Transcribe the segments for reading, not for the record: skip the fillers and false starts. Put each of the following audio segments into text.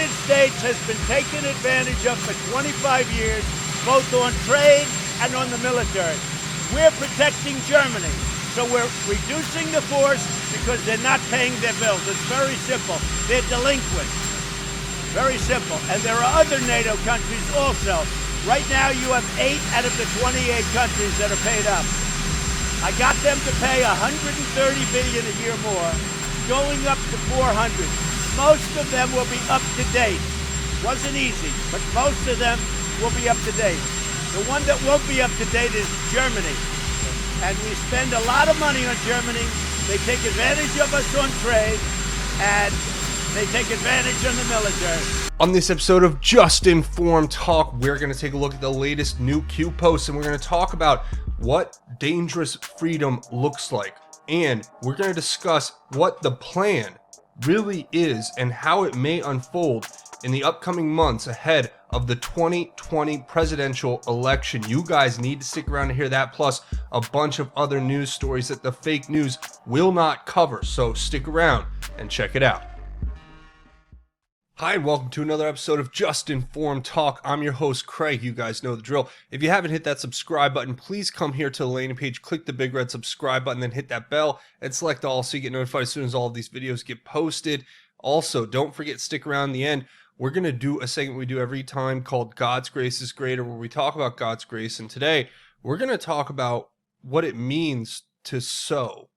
United States has been taken advantage of for 25 years, both on trade and on the military. We're protecting Germany, so we're reducing the force because they're not paying their bills. It's very simple. They're delinquent. Very simple. And there are other NATO countries also. Right now you have 8 out of the 28 countries that are paid up. I got them to pay $130 billion a year more, going up to 400. Most of them will be up to date. Wasn't easy, but most of them will be up to date. The one that won't be up to date is Germany. And we spend a lot of money on Germany. They take advantage of us on trade, and they take advantage on the military. On this episode of Just Informed Talk, we're going to take a look at the latest new Q posts, and we're going to talk about what dangerous freedom looks like. And we're going to discuss what the plan really is and how it may unfold in the upcoming months ahead of the 2020 presidential election. You guys need to stick around to hear that, plus a bunch of other news stories that the fake news will not cover. So stick around and check it out. Hi, and welcome to another episode of Just Informed Talk. I'm your host, Craig. You guys know the drill. If you haven't hit that subscribe button, please come here to the landing page, click the big red subscribe button, then hit that bell and select all so you get notified as soon as all of these videos get posted. Also, don't forget, stick around the end. We're going to do a segment we do every time called God's Grace is Greater, where we talk about God's grace. And today, we're going to talk about what it means to sow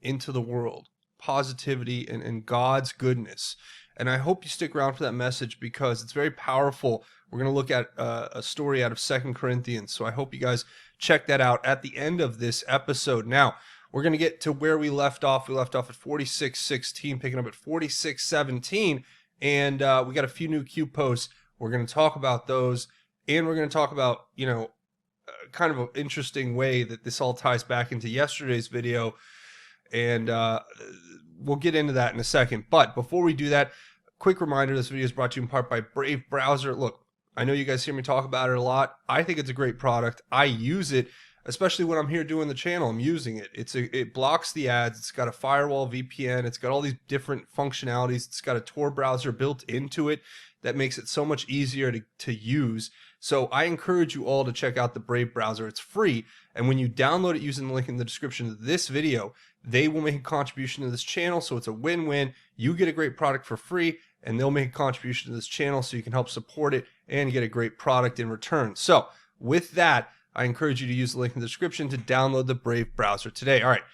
into the world, positivity and God's goodness. And I hope you stick around for that message because it's very powerful. We're going to look at a story out of 2 Corinthians. So I hope you guys check that out at the end of this episode. Now, we're going to get to where we left off. We left off at 46:16, picking up at 46:17. And we got a few new Q posts. We're going to talk about those. And we're going to talk about, kind of an interesting way that this all ties back into yesterday's video. And we'll get into that in a second. But before we do that, quick reminder, this video is brought to you in part by Brave Browser. Look, I know you guys hear me talk about it a lot. I think it's a great product. I use it, especially when I'm here doing the channel. I'm using it. It blocks the ads. It's got a firewall VPN. It's got all these different functionalities. It's got a Tor browser built into it that makes it so much easier to use. So I encourage you all to check out the Brave Browser. It's free. And when you download it using the link in the description of this video, they will make a contribution to this channel. So it's a win-win. You get a great product for free, and they'll make a contribution to this channel so you can help support it and get a great product in return. So with that, I encourage you to use the link in the description to download the Brave Browser today. All right.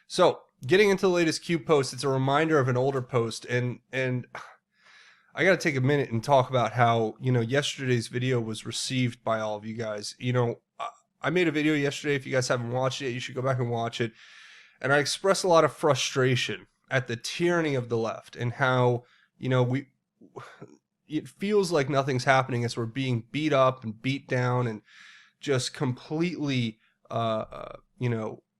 So getting into the latest Q post, it's a reminder of an older post. And I got to take a minute and talk about how, yesterday's video was received by all of you guys. I made a video yesterday. If you guys haven't watched it, you should go back and watch it. And I expressed a lot of frustration at the tyranny of the left and how, it feels like nothing's happening as we're being beat up and beat down and just completely,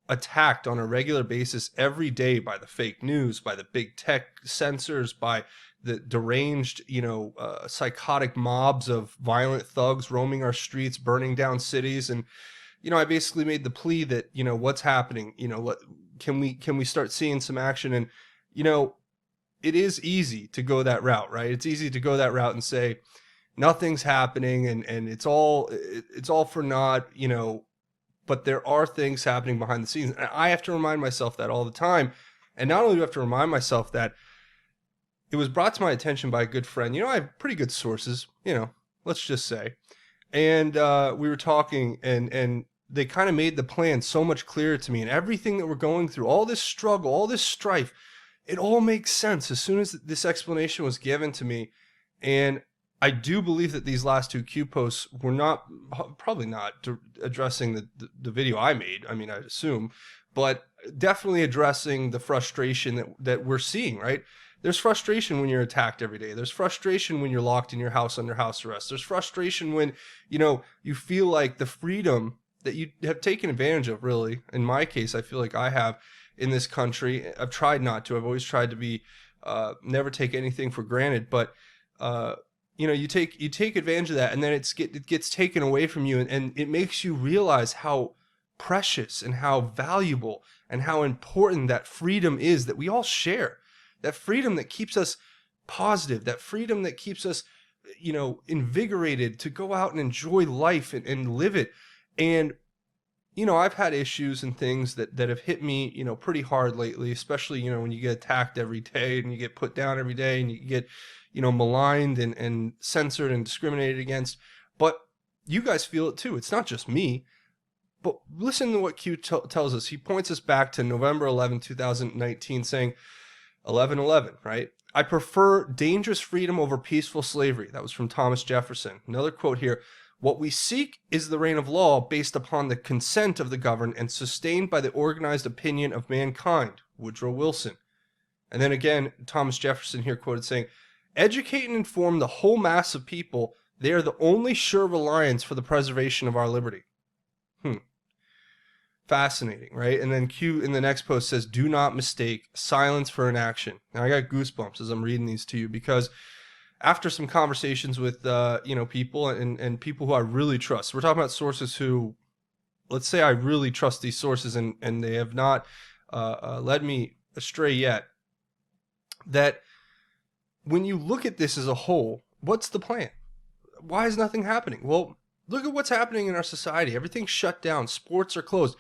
attacked on a regular basis every day by the fake news, by the big tech censors, by the deranged, psychotic mobs of violent thugs roaming our streets, burning down cities. And, I basically made the plea that, what's happening, can we start seeing some action? And, it is easy to go that route, right? It's easy to go that route and say nothing's happening and it's all for naught, but there are things happening behind the scenes. And I have to remind myself that all the time. And not only do I have to remind myself that, it was brought to my attention by a good friend. I have pretty good sources, let's just say. And we were talking and they kind of made the plan so much clearer to me, and everything that we're going through, all this struggle, all this strife, it all makes sense as soon as this explanation was given to me. And I do believe that these last two Q posts were probably not addressing the video I made. I mean, I'd assume, but definitely addressing the frustration that we're seeing, right? There's frustration when you're attacked every day. There's frustration when you're locked in your house under house arrest. There's frustration when, you feel like the freedom that you have taken advantage of, really. In my case, I feel like I have in this country. I've tried not to. I've always tried to be, never take anything for granted. But, you take advantage of that, and then it gets taken away from you. And it makes you realize how precious and how valuable and how important that freedom is that we all share. That freedom that keeps us positive, that freedom that keeps us, invigorated to go out and enjoy life and live it. And, I've had issues and things that have hit me, pretty hard lately, especially, when you get attacked every day and you get put down every day and you get, maligned and censored and discriminated against. But you guys feel it too. It's not just me. But listen to what Q tells us. He points us back to November 11, 2019, saying 11/11, right? I prefer dangerous freedom over peaceful slavery. That was from Thomas Jefferson. Another quote here. What we seek is the reign of law based upon the consent of the governed and sustained by the organized opinion of mankind. Woodrow Wilson. And then again, Thomas Jefferson here quoted saying, educate and inform the whole mass of people. They are the only sure reliance for the preservation of our liberty. Fascinating, right? And then Q in the next post says, do not mistake silence for inaction. Now I got goosebumps as I'm reading these to you, because after some conversations with, people and people who I really trust, we're talking about sources who, let's say I really trust these sources and they have not led me astray yet, that when you look at this as a whole, what's the plan? Why is nothing happening? Well, look at what's happening in our society. Everything's shut down. Sports are closed.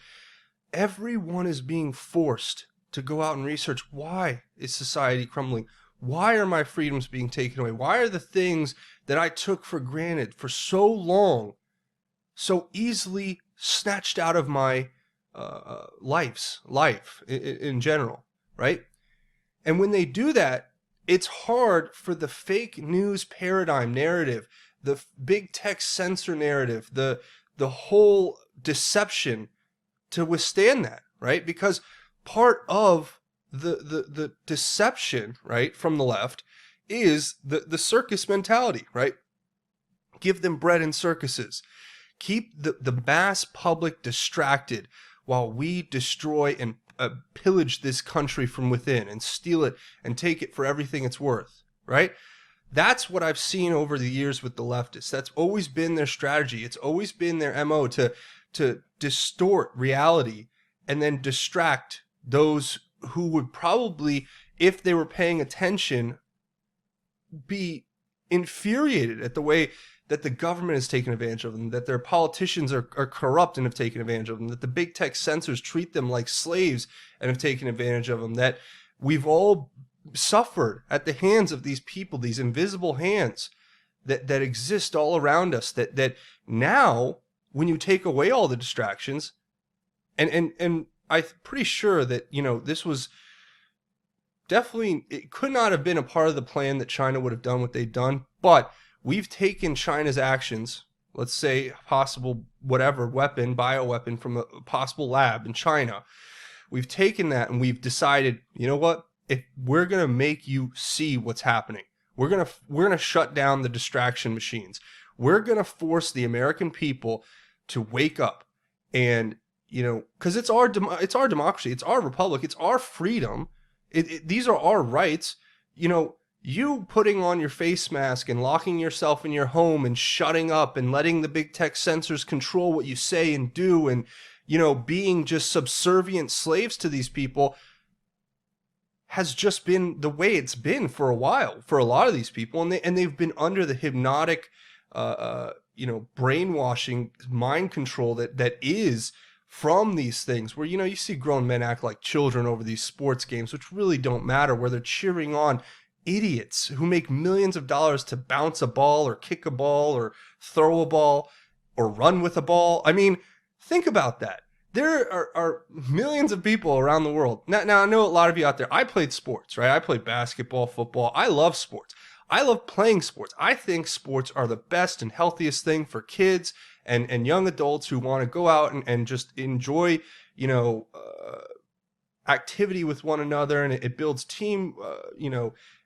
Everyone is being forced to go out and research, why is society crumbling? Why are my freedoms being taken away? Why are the things that I took for granted for so long so easily snatched out of my life in general, right? And when they do that, it's hard for the fake news paradigm narrative, the big tech censor narrative, the whole deception to withstand that, right? Because part of the deception, right, from the left is the circus mentality, right? Give them bread and circuses. Keep the mass public distracted while we destroy and pillage this country from within and steal it and take it for everything it's worth, right? That's what I've seen over the years with the leftists. That's always been their strategy. It's always been their MO to distort reality and then distract those who would probably, if they were paying attention, be infuriated at the way that the government has taken advantage of them, that their politicians are corrupt and have taken advantage of them, that the big tech censors treat them like slaves and have taken advantage of them, that we've all suffered at the hands of these people, these invisible hands that exist all around us, that now, when you take away all the distractions, and I'm pretty sure that, this was definitely, it could not have been a part of the plan that China would have done what they'd done, but we've taken China's actions, let's say possible whatever weapon, bioweapon from a possible lab in China. We've taken that and we've decided, you know what? If we're going to make you see what's happening, we're going to shut down the distraction machines. We're going to force the American people to wake up and, because it's our democracy, it's our republic, it's our freedom. These are our rights. You putting on your face mask and locking yourself in your home and shutting up and letting the big tech censors control what you say and do and, being just subservient slaves to these people has just been the way it's been for a while for a lot of these people. And they've been under the hypnotic, brainwashing mind control that is from these things where, you see grown men act like children over these sports games, which really don't matter, where they're cheering on idiots who make millions of dollars to bounce a ball or kick a ball or throw a ball or run with a ball. I mean, think about that. There are millions of people around the world. Now, I know a lot of you out there, I played sports, right? I played basketball, football. I love sports. I love playing sports. I think sports are the best and healthiest thing for kids and young adults who want to go out and just enjoy, activity with one another. And it builds team,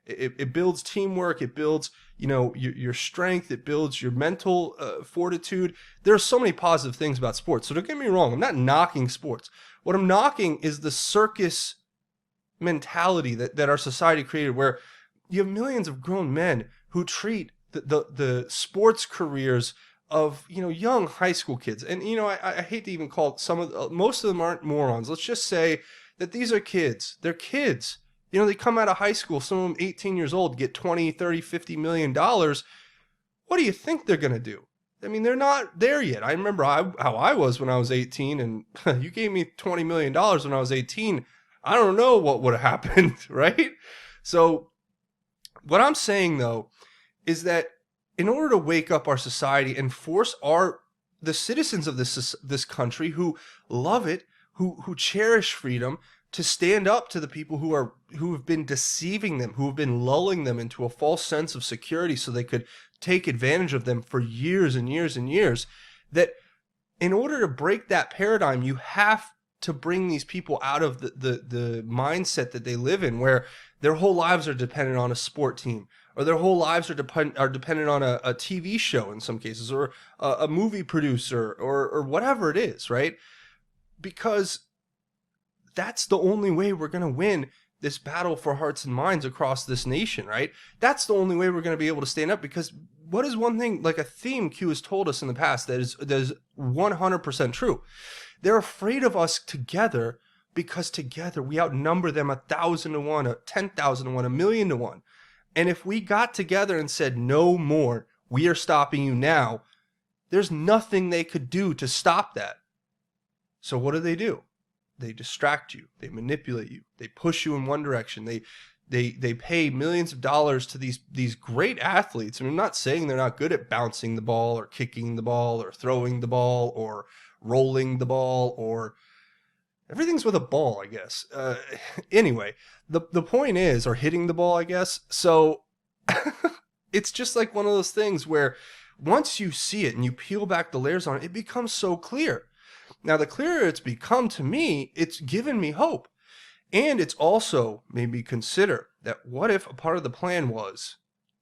it builds teamwork. It builds, your strength. It builds your mental fortitude. There are so many positive things about sports. So don't get me wrong. I'm not knocking sports. What I'm knocking is the circus mentality that our society created, where you have millions of grown men who treat the sports careers of, young high school kids. And, I hate to even call most of them aren't morons. Let's just say that these are kids. They're kids. You know, they come out of high school, some of them 18 years old, get 20, 30, 50 million dollars. What do you think they're going to do? I mean, they're not there yet. I remember how I was when I was 18, and you gave me $20 million when I was 18. I don't know what would have happened, right? So what I'm saying, though, is that in order to wake up our society and force the citizens of this country who love it, who cherish freedom, to stand up to the people who have been deceiving them, who have been lulling them into a false sense of security so they could take advantage of them for years and years and years, that in order to break that paradigm, you have to bring these people out of the mindset that they live in, where their whole lives are dependent on a sport team, or their whole lives are dependent on a TV show in some cases, or a movie producer, or whatever it is, right? Because that's the only way we're going to win this battle for hearts and minds across this nation, right? That's the only way we're going to be able to stand up, because what is one thing, like a theme Q has told us in the past that is 100% true? They're afraid of us together because together we outnumber them 1,000 to 1, 10,000 to 1, 1,000,000 to 1. And if we got together and said, no more, we are stopping you now, there's nothing they could do to stop that. So what do? They distract you. They manipulate you. They push you in one direction. They pay millions of dollars to these great athletes. I mean, I'm not saying they're not good at bouncing the ball or kicking the ball or throwing the ball or rolling the ball, or everything's with a ball, I guess. Anyway, the point is, or hitting the ball, I guess. So it's just like one of those things where once you see it and you peel back the layers on it, it becomes so clear. Now, the clearer it's become to me, it's given me hope. And it's also made me consider that what if a part of the plan was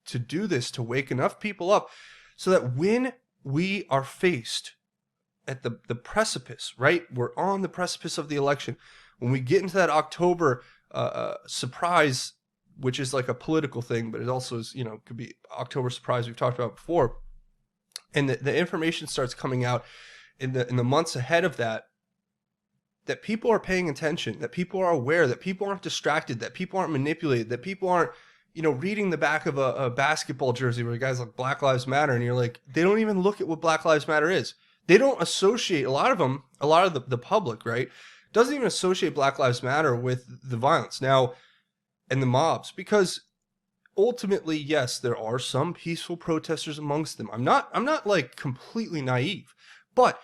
to do this, to wake enough people up so that when we are faced at the precipice, right? We're on the precipice of the election. When we get into that October surprise, which is like a political thing, but it also is, could be October surprise we've talked about before. And the information starts coming out in the months ahead of that people are paying attention, that people are aware, that people aren't distracted, that people aren't manipulated, that people aren't, reading the back of a basketball jersey where the guy's like Black Lives Matter, and you're like, they don't even look at what Black Lives Matter is. They don't associate, a lot of the public, right, doesn't even associate Black Lives Matter with the violence now and the mobs, because ultimately, yes, there are some peaceful protesters amongst them. I'm not like completely naive, but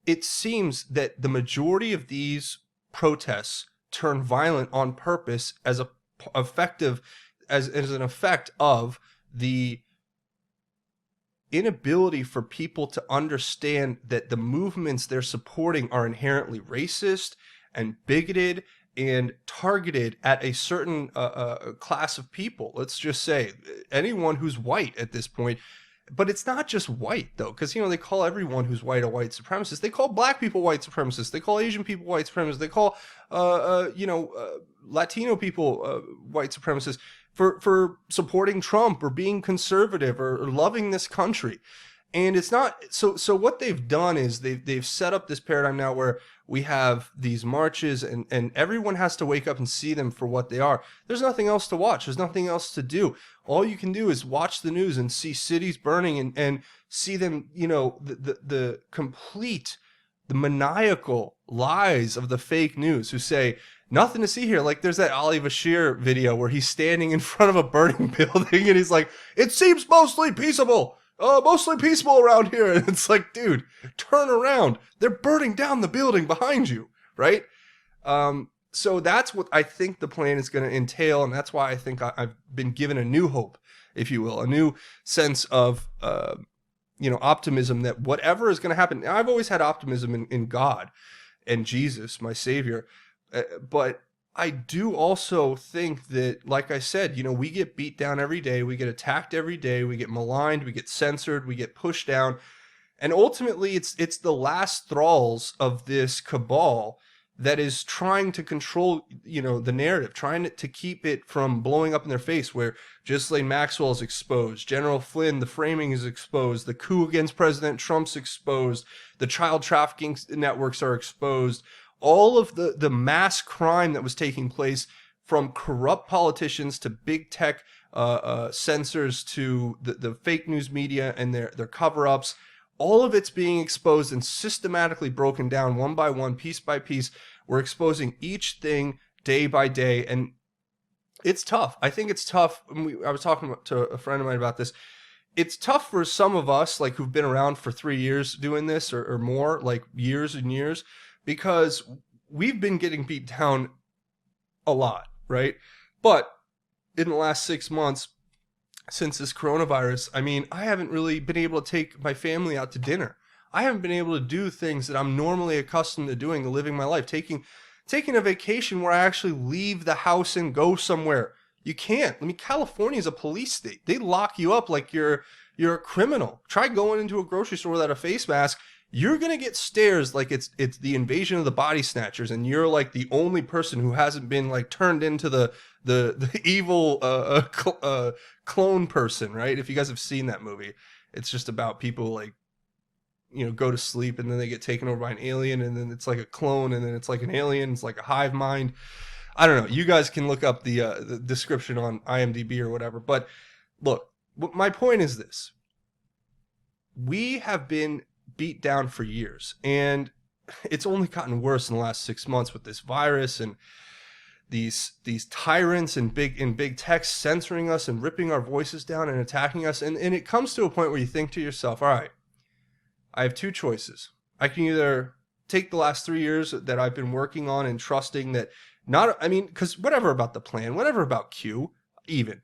it seems that the majority of these protests turn violent on purpose as an effect of the inability for people to understand that the movements they're supporting are inherently racist and bigoted and targeted at a certain class of people. Let's just say anyone who's white at this point. But it's not just white, though, because, they call everyone who's white a white supremacist. They call black people white supremacists. They call Asian people white supremacists. They call, Latino people white supremacists for supporting Trump or being conservative or loving this country. And it's not so what they've done is they've set up this paradigm now where we have these marches and everyone has to wake up and see them for what they are. There's nothing else to watch. There's nothing else to do. All you can do is watch the news and see cities burning and see them, the complete, the maniacal lies of the fake news who say nothing to see here. Like there's that Ali Bashir video where he's standing in front of a burning building and he's like, it seems mostly peaceable. Mostly peaceful around here. And it's like, dude, turn around. They're burning down the building behind you, right? So that's what I think the plan is going to entail. And that's why I think I've been given a new hope, if you will, a new sense of, optimism that whatever is going to happen. Now, I've always had optimism in God and Jesus, my Savior. But I do also think that, like I said, we get beat down every day. We get attacked every day. We get maligned. We get censored. We get pushed down. And ultimately, it's the last thralls of this cabal that is trying to control, the narrative, trying to keep it from blowing up in their face, where Ghislaine Maxwell is exposed, General Flynn, the framing is exposed, the coup against President Trump's exposed, the child trafficking networks are exposed. All of the mass crime that was taking place from corrupt politicians to big tech censors to the fake news media and their cover-ups. All of it's being exposed and systematically broken down one by one, piece by piece. We're exposing each thing day by day, and it's tough. I think it's tough. I was talking to a friend of mine about this. It's tough for some of us, like who've been around for 3 years doing this or more, like years and years, because we've been getting beat down a lot, right? But in the last 6 months, since this coronavirus, I mean, I haven't really been able to take my family out to dinner. I haven't been able to do things that I'm normally accustomed to doing, living my life, taking a vacation where I actually leave the house and go somewhere. You can't. I mean, California is a police state. They lock you up like you're a criminal. Try going into a grocery store without a face mask. You're going to get stares like it's the invasion of the body snatchers, and you're like the only person who hasn't been like turned into the evil clone person, right? If you guys have seen that movie, it's just about people like, you know, go to sleep and then they get taken over by an alien, and then it's like a clone, and then it's like an alien. It's like a hive mind. I don't know. You guys can look up the description on IMDb or whatever. But look, my point is this. We have been beat down for years, and it's only gotten worse in the last 6 months with this virus and these tyrants and big tech censoring us and ripping our voices down and attacking us. And it comes to a point where you think to yourself, all right, I have two choices. I can either take the last 3 years that I've been working on and trusting that because whatever about the plan, whatever about Q, even,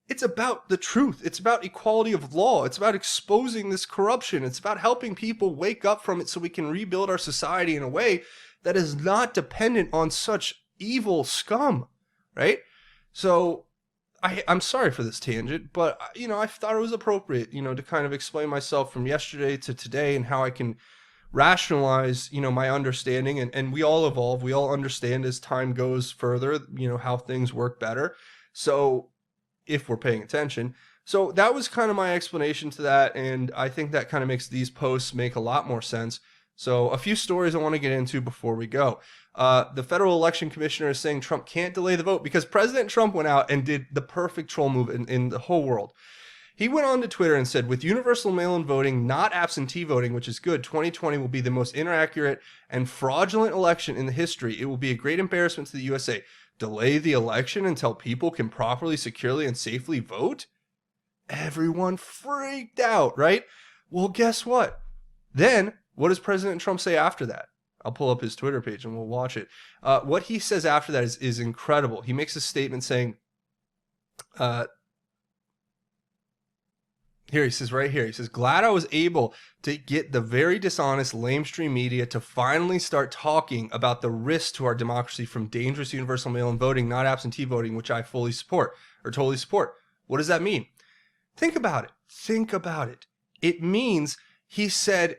it's about the truth. It's about equality of law. It's about exposing this corruption. It's about helping people wake up from it so we can rebuild our society in a way that is not dependent on such evil scum, right? So I'm sorry for this tangent, but you know, I thought it was appropriate, you know, to kind of explain myself from yesterday to today and how I can rationalize, you know, my understanding, and we all evolve. We all understand as time goes further, you know, how things work better. So if we're paying attention. So that was kind of my explanation to that, and I think that kind of makes these posts make a lot more sense. So a few stories I want to get into before we go. The Federal Election Commissioner is saying Trump can't delay the vote because President Trump went out and did the perfect troll move in the whole world. He went on to Twitter and said, with universal mail-in voting, not absentee voting, which is good, 2020 will be the most inaccurate and fraudulent election in the history. It will be a great embarrassment to the USA. Delay the election until people can properly, securely, and safely vote? Everyone freaked out, right? Well, guess what? Then, what does President Trump say after that? I'll pull up his Twitter page and we'll watch it. What he says after that is incredible. He makes a statement saying, here, he says right here, he says, glad I was able to get the very dishonest lamestream media to finally start talking about the risks to our democracy from dangerous universal mail-in voting, not absentee voting, which I fully support or totally support. What does that mean? Think about it. Think about it. It means he said,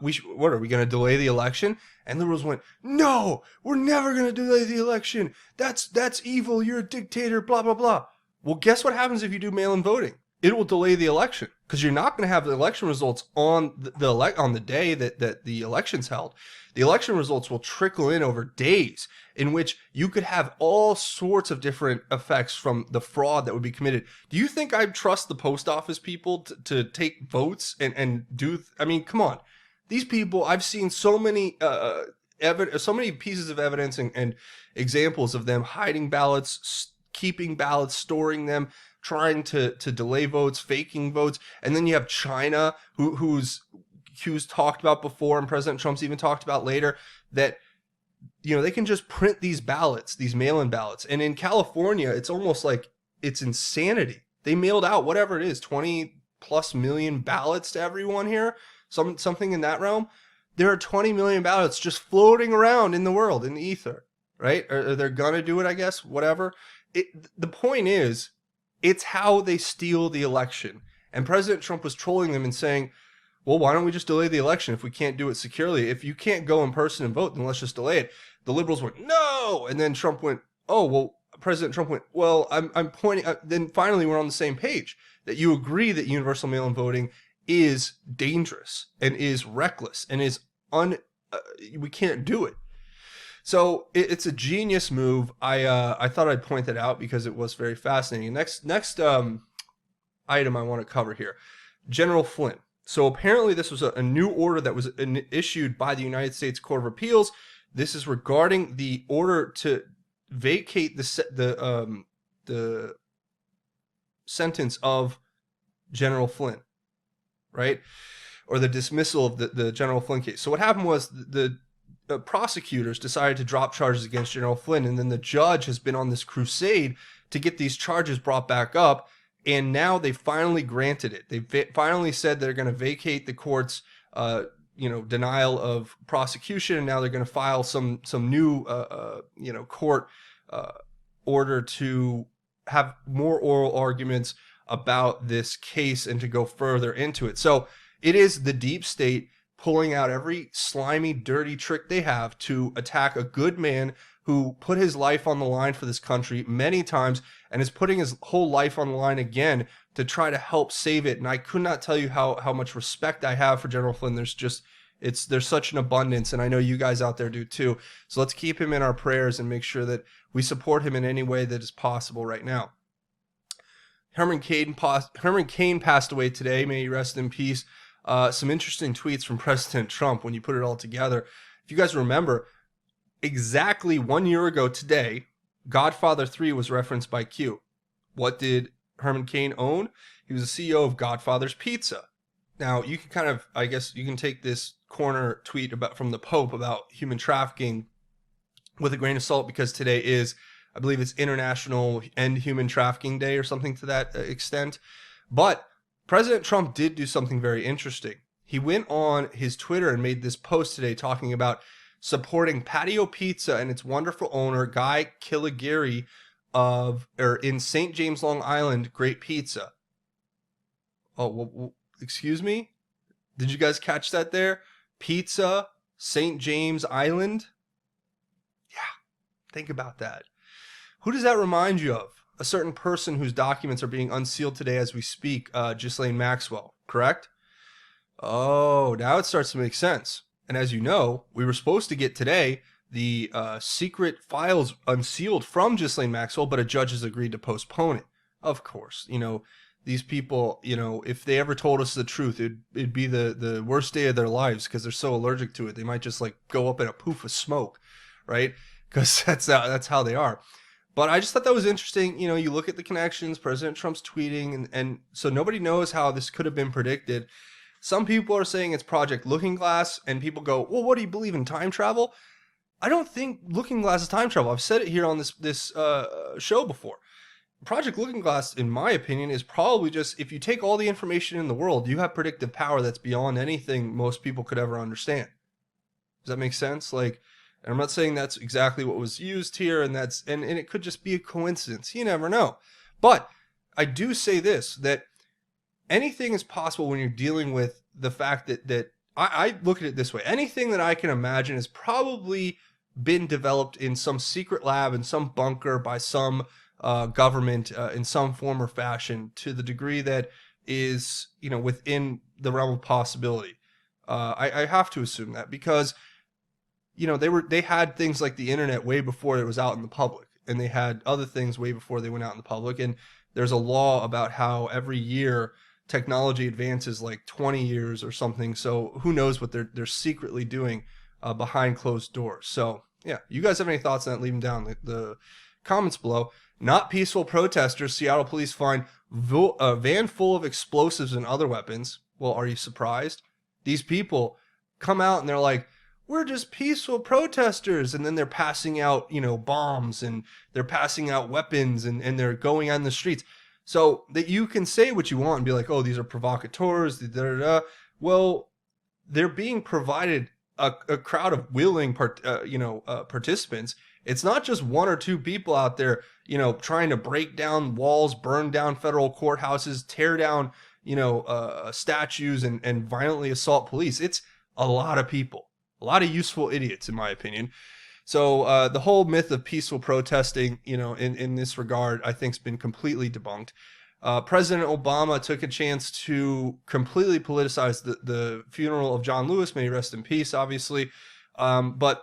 what are we going to delay the election? And liberals went, no, we're never going to delay the election. That's evil. You're a dictator, blah, blah, blah. Well, guess what happens if you do mail-in voting? It will delay the election because you're not going to have the election results on the day that the election's held. The election results will trickle in over days, in which you could have all sorts of different effects from the fraud that would be committed. Do you think I'd trust the post office people to take votes and do? I mean, come on, these people. I've seen so many so many pieces of evidence and examples of them hiding ballots, keeping ballots, storing them, trying to delay votes, faking votes. And then you have China, who's talked about before, and President Trump's even talked about later, that, you know, they can just print these ballots, these mail-in ballots. And in California, it's almost like it's insanity. They mailed out whatever it is, 20 plus million ballots to everyone here, something in that realm. There are 20 million ballots just floating around in the world, in the ether, right? Or they're gonna do it, I guess, whatever. The point is, it's how they steal the election. And President Trump was trolling them and saying, well, why don't we just delay the election if we can't do it securely? If you can't go in person and vote, then let's just delay it. The liberals went, no. And then Trump went, oh, well, President Trump went, well, I'm pointing. Then finally, we're on the same page that you agree that universal mail-in voting is dangerous and is reckless and is we can't do it. So it's a genius move. I thought I'd point that out because it was very fascinating. Next item I want to cover here, General Flynn. So apparently this was a new order that was issued by the United States Court of Appeals. This is regarding the order to vacate the sentence of General Flynn, right? Or the dismissal of the General Flynn case. So what happened was the prosecutors decided to drop charges against General Flynn, and then the judge has been on this crusade to get these charges brought back up, and now they finally granted it. They finally said they're going to vacate the court's denial of prosecution, and now they're going to file some new court order to have more oral arguments about this case and to go further into it. So it is the deep state pulling out every slimy, dirty trick they have to attack a good man who put his life on the line for this country many times and is putting his whole life on the line again to try to help save it. And I could not tell you how much respect I have for General Flynn. There's such an abundance, and I know you guys out there do too. So let's keep him in our prayers and make sure that we support him in any way that is possible right now. Herman Cain passed away today. May he rest in peace. Some interesting tweets from President Trump when you put it all together. If you guys remember, exactly 1 year ago today, Godfather 3 was referenced by Q. What did Herman Cain own? He was the CEO of Godfather's Pizza. Now, you can kind of, I guess, you can take this corner tweet from the Pope about human trafficking with a grain of salt, because today is, I believe it's International End Human Trafficking Day or something to that extent. But President Trump did do something very interesting. He went on his Twitter and made this post today talking about supporting Patio Pizza and its wonderful owner, Guy Killigary in St. James, Long Island, great pizza. Oh, well, excuse me? Did you guys catch that there? Pizza, St. James Island? Yeah, think about that. Who does that remind you of? A certain person whose documents are being unsealed today as we speak, Ghislaine Maxwell, correct? Oh, now it starts to make sense. And as you know, we were supposed to get today the secret files unsealed from Ghislaine Maxwell, but a judge has agreed to postpone it. Of course, these people, if they ever told us the truth, it'd be the worst day of their lives because they're so allergic to it. They might just go up in a poof of smoke, right? Because that's how they are. But I just thought that was interesting. You look at the connections, President Trump's tweeting, and so nobody knows how this could have been predicted. Some people are saying it's Project Looking Glass, and people go, well, what do you believe in, time travel? I don't think Looking Glass is time travel. I've said it here on this show before. Project Looking Glass, in my opinion, is probably just, if you take all the information in the world, you have predictive power that's beyond anything most people could ever understand. Does that make sense? And I'm not saying that's exactly what was used here, and it could just be a coincidence. You never know. But I do say this, that anything is possible when you're dealing with the fact that I look at it this way. Anything that I can imagine has probably been developed in some secret lab, in some bunker by some government in some form or fashion, to the degree that is, within the realm of possibility. I have to assume that because they had things like the internet way before it was out in the public, and they had other things way before they went out in the public. And there's a law about how every year technology advances like 20 years or something. So who knows what they're secretly doing behind closed doors. So yeah, you guys have any thoughts on that? Leave them down the comments below. Not peaceful protesters. Seattle police find a van full of explosives and other weapons. Well, are you surprised? These people come out and they're like, we're just peaceful protesters. And then they're passing out, bombs, and they're passing out weapons, and they're going on the streets. So that you can say what you want and be like, oh, these are provocateurs. Well, they're being provided a crowd of willing participants. It's not just one or two people out there, trying to break down walls, burn down federal courthouses, tear down, statues, and violently assault police. It's a lot of people. A lot of useful idiots, in my opinion. So the whole myth of peaceful protesting, in this regard, I think has been completely debunked. President Obama took a chance to completely politicize the funeral of John Lewis. May he rest in peace, obviously. But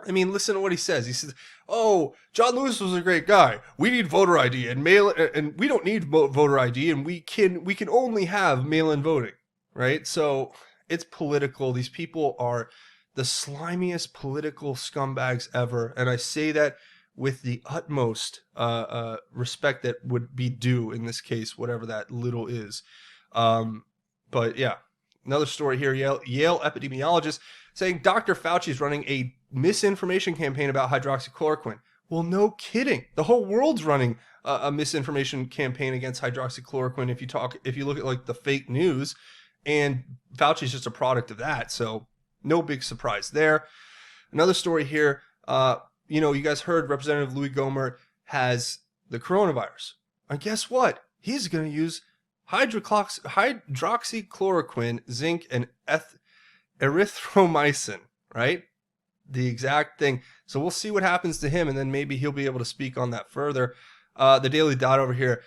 I mean, listen to what he says. He says, "Oh, John Lewis was a great guy. We need voter ID and and we don't need voter ID, and we can only have mail-in voting." Right? So it's political. These people are the slimiest political scumbags ever, and I say that with the utmost respect that would be due in this case, whatever that little is. But yeah, another story here. Yale epidemiologist saying Dr. Fauci is running a misinformation campaign about hydroxychloroquine. Well, no kidding. The whole world's running a misinformation campaign against hydroxychloroquine. If you look at like the fake news, and Fauci's just a product of that. So no big surprise there. Another story here. You guys heard Representative Louis Gohmert has the coronavirus. And guess what? He's going to use hydroxychloroquine, zinc, and erythromycin, right? The exact thing. So we'll see what happens to him, and then maybe he'll be able to speak on that further. The Daily Dot over here.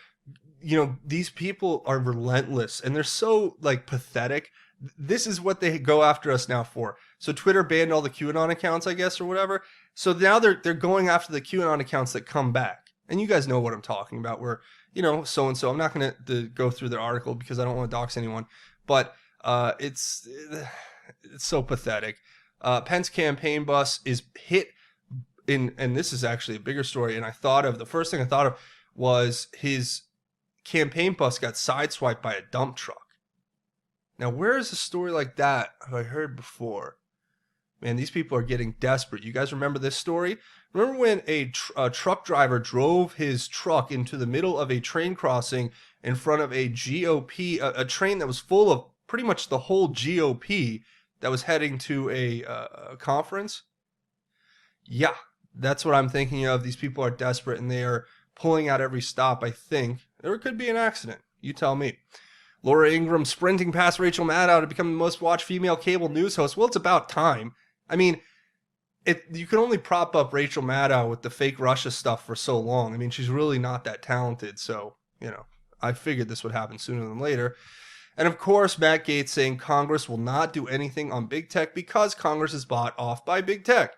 These people are relentless, and they're so like pathetic. This is what they go after us now for. So Twitter banned all the QAnon accounts, I guess, or whatever. So now they're going after the QAnon accounts that come back. And you guys know what I'm talking about, where, so-and-so. I'm not going to go through their article because I don't want to dox anyone. But it's so pathetic. Pence campaign bus is hit and this is actually a bigger story. And the first thing I thought of was his campaign bus got sideswiped by a dump truck. Now, where is a story like that have I heard before? Man, these people are getting desperate. You guys remember this story? Remember when a truck driver drove his truck into the middle of a train crossing in front of a GOP, a train that was full of pretty much the whole GOP that was heading to a conference? Yeah, that's what I'm thinking of. These people are desperate, and they are pulling out every stop, I think. Or it could be an accident. You tell me. Laura Ingraham sprinting past Rachel Maddow to become the most watched female cable news host. Well, it's about time. I mean, you can only prop up Rachel Maddow with the fake Russia stuff for so long. I mean, she's really not that talented. So, I figured this would happen sooner than later. And of course, Matt Gaetz saying Congress will not do anything on big tech because Congress is bought off by big tech.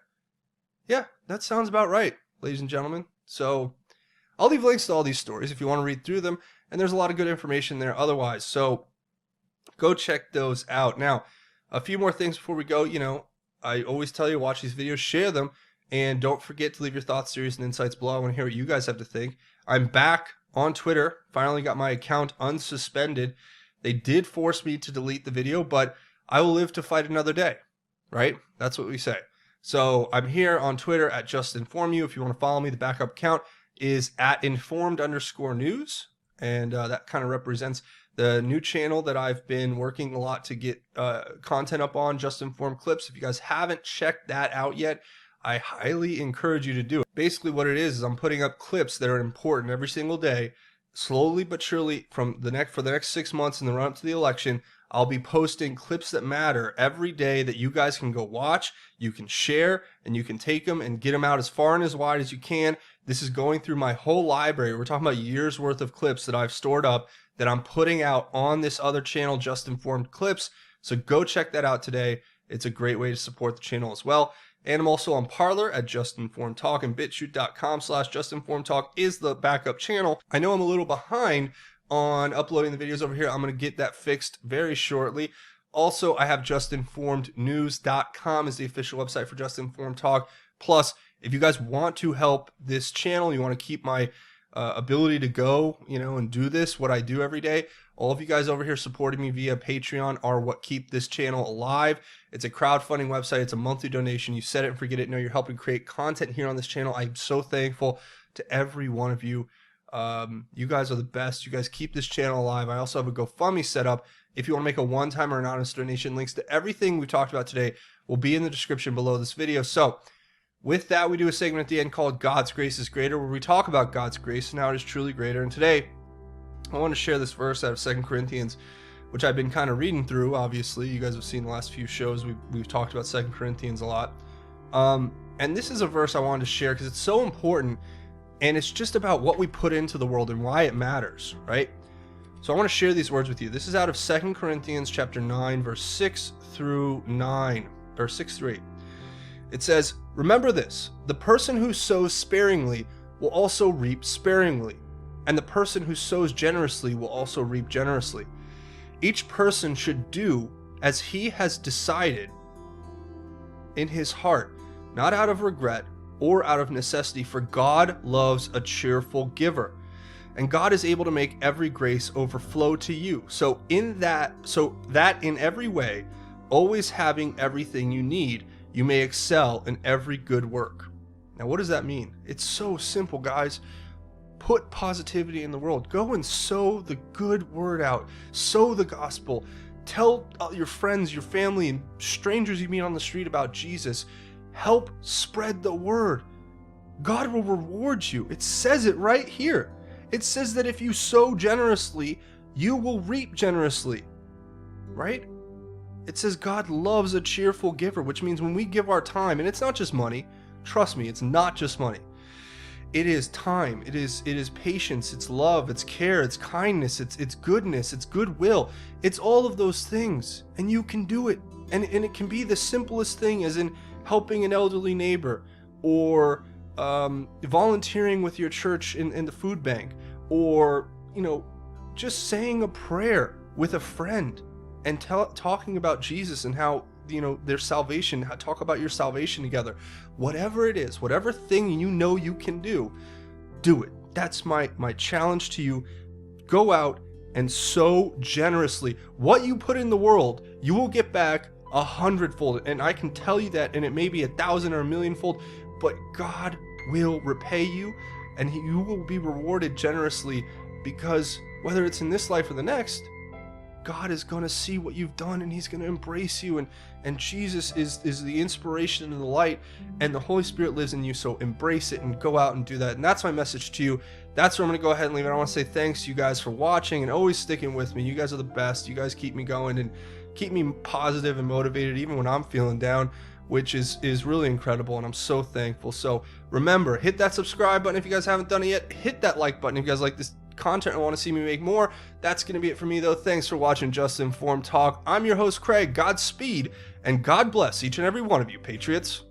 Yeah, that sounds about right, ladies and gentlemen. So I'll leave links to all these stories if you want to read through them. And there's a lot of good information there otherwise. So go check those out. Now, a few more things before we go. I always tell you, watch these videos, share them, and don't forget to leave your thoughts, theories, and insights below. I want to hear what you guys have to think. I'm back on Twitter. Finally got my account unsuspended. They did force me to delete the video, but I will live to fight another day, right? That's what we say. So I'm here on Twitter at JustinFormedYou. If you want to follow me, the backup account is at informed_news. And that kind of represents the new channel that I've been working a lot to get content up on, Just Informed Clips. If you guys haven't checked that out yet, I highly encourage you to do it. Basically what it is I'm putting up clips that are important every single day, slowly but surely for the next 6 months in the run up to the election. I'll be posting clips that matter every day that you guys can go watch, you can share, and you can take them and get them out as far and as wide as you can. This is going through my whole library. We're talking about years worth of clips that I've stored up that I'm putting out on this other channel, Just Informed Clips. So go check that out today. It's a great way to support the channel as well. And I'm also on Parlor at Just Informed Talk, and BitChute.com/JustInformedTalk is the backup channel. I know I'm a little behind on uploading the videos over here. I'm going to get that fixed very shortly. Also, I have JustinFormedNews.com is the official website for Just Informed Talk. Plus, if you guys want to help this channel, you want to keep my ability to go, and do this, what I do every day, all of you guys over here supporting me via Patreon are what keep this channel alive. It's a crowdfunding website. It's a monthly donation. You set it and forget it. No, you're helping create content here on this channel. I'm so thankful to every one of you. You guys are the best. You guys keep this channel alive. I also have a GoFundMe set up. If you want to make a one-time or anonymous donation, links to everything we talked about today will be in the description below this video. So with that, we do a segment at the end called God's Grace is Greater, where we talk about God's grace and how it is truly greater. And today, I want to share this verse out of 2 Corinthians, which I've been kind of reading through. Obviously, you guys have seen the last few shows. We've talked about 2 Corinthians a lot. And this is a verse I wanted to share because it's so important. And it's just about what we put into the world and why it matters, right? So I want to share these words with you. This is out of 2 Corinthians chapter 9, verse 6 through 9, or 6 through 8. It says, remember this, the person who sows sparingly will also reap sparingly, and the person who sows generously will also reap generously. Each person should do as he has decided in his heart, not out of regret or out of necessity, for God loves a cheerful giver. And God is able to make every grace overflow to you. So that in every way, always having everything you need, you may excel in every good work. Now, what does that mean? It's so simple, guys. Put positivity in the world. Go and sow the good word out. Sow the gospel. Tell your friends, your family, and strangers you meet on the street about Jesus. Help spread the word. God will reward you. It says it right here. It says that if you sow generously, you will reap generously. Right? It says God loves a cheerful giver, which means when we give our time, and it's not just money, trust me, it's not just money. It is time, it is patience, it's love, it's care, it's kindness, it's goodness, it's goodwill. It's all of those things, and you can do it. And it can be the simplest thing, as in helping an elderly neighbor, or volunteering with your church in the food bank, or just saying a prayer with a friend and talking about Jesus and how their salvation, talk about your salvation together. Whatever it is, whatever thing you can do it. That's my challenge to you. Go out and sow generously. What you put in the world, you will get back 100-fold, and I can tell you that, and it may be 1,000 or 1,000,000-fold, but God will repay you, and you will be rewarded generously, because whether it's in this life or the next, God is going to see what you've done, and he's going to embrace you, and Jesus is the inspiration and the light, and the Holy Spirit lives in you. So embrace it and go out and do that. And that's my message to you. That's where I'm going to go ahead and leave it. I want to say thanks to you guys for watching and always sticking with me. You guys are the best. You guys keep me going and keep me positive and motivated even when I'm feeling down, which is really incredible, and I'm so thankful. So remember, hit that subscribe button if you guys haven't done it yet. Hit that like button if you guys like this content and want to see me make more. That's going to be it for me, though. Thanks for watching Just Informed Talk. I'm your host, Craig. Godspeed, and God bless each and every one of you, Patriots.